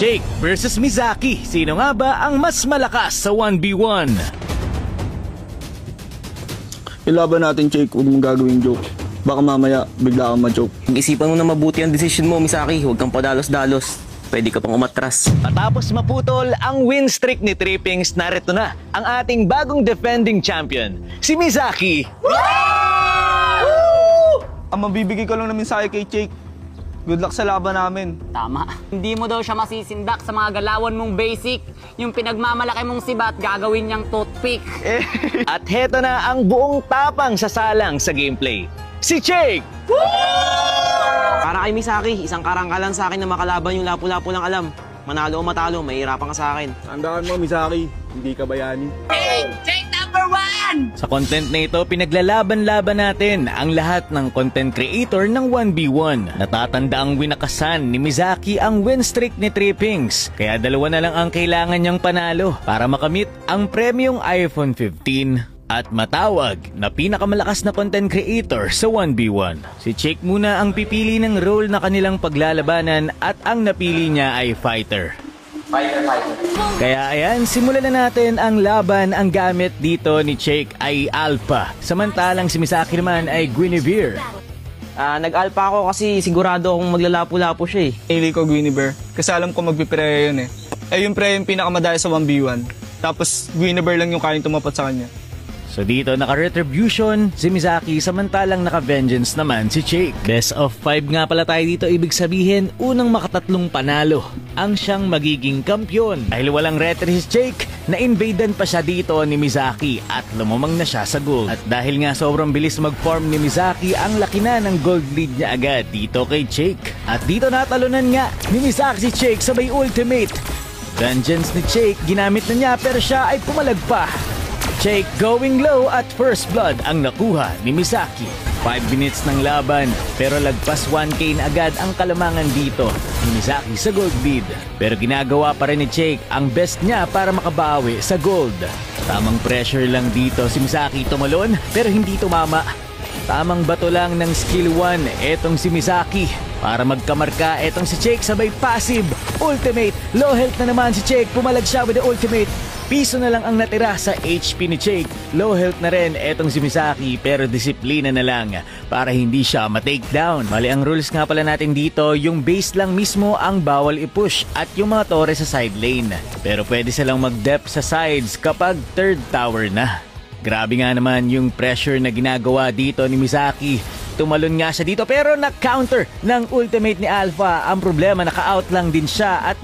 Jake versus Mizaki. Sino nga ba ang mas malakas sa 1v1? Ilaban natin, Jake. Huwag mong gagawing joke. Baka mamaya bigla kang ma-joke. Isipan mo na mabuti ang decision mo, Misaki. Huwag kang padalos-dalos. Pwede ka pang umatras. Matapos maputol ang win streak ni Trippings, narito na ang ating bagong defending champion, si Mizaki. Ang mabibigay ko lang namin sa kay Jake. Good luck sa laban namin. Tama. Hindi mo daw siya masisindak sa mga galawan mong basic. Yung pinagmamalaki mong sibat, gagawin niyang toothpick. At heto na ang buong tapang sasalang sa gameplay. Si Jake! Para kay Misaki, isang karangkalan sa akin na makalaban yung lapu-lapu lang alam. Manalo o matalo, mahihirapan ka sa akin. Tandaan mo, Misaki. Hindi ka bayani. Jake number 1! Sa content na ito, pinaglalaban-laban natin ang lahat ng content creator ng 1v1. Natatanda ang winakasan ni Mizaki ang win streak ni Trippings. Kaya dalawa na lang ang kailangan niyang panalo para makamit ang premyong iPhone 15 at matawag na pinakamalakas na content creator sa 1v1. Si Jake muna ang pipili ng role na kanilang paglalabanan at ang napili niya ay fighter. Kaya ayan, simulan na natin ang laban. Ang gamit dito ni Jake ay Alpha, samantalang si Misaki naman ay Guinevere. Nag-alpha ako kasi sigurado akong maglalapu-lapu siya eh. Pili ko Guinevere kasi alam ko magpipreya yun eh. Yung pre yung pinakamadaya sa 1v1. Tapos Guinevere lang yung kayang tumapat sa kanya. So dito naka-retribution si Mizaki, samantalang naka-vengeance naman si Jake. Best of 5 nga pala tayo dito, ibig sabihin unang makatatlong panalo ang siyang magiging kampyon. Dahil walang retry si Jake, na-invaden pa siya dito ni Mizaki at lumamang na siya sa gold. At dahil nga sobrang bilis mag-farm ni Mizaki, ang laki na ng gold lead niya agad dito kay Jake. At dito natalunan nga ni Mizaki si Jake sabay ultimate. Vengeance ni Jake, ginamit na niya pero siya ay pumalag pa. Jake going low at first blood ang nakuha ni Misaki. 5 minutes ng laban pero lagpas 1k na agad ang kalamangan dito ni Misaki sa gold lead. Pero ginagawa pa rin ni Jake ang best niya para makabawi sa gold. Tamang pressure lang dito si Misaki, tumalon pero hindi tumama. Tamang bato lang ng skill 1 etong si Misaki. Para magkamarka etong si Jake sabay passive. Ultimate, low health na naman si Jake, pumalag siya with the ultimate. Piso na lang ang natira sa HP ni Jake. Low health na rin etong si Misaki pero disiplina na lang para hindi siya ma-takedown. Mali ang rules nga pala natin dito, yung base lang mismo ang bawal i-push at yung mga tore sa side lane. Pero pwede silang mag-dep sa sides kapag third tower na. Grabe nga naman yung pressure na ginagawa dito ni Misaki. Tumalon nga siya dito pero na-counter ng ultimate ni Alpha. Ang problema, naka-out lang din siya at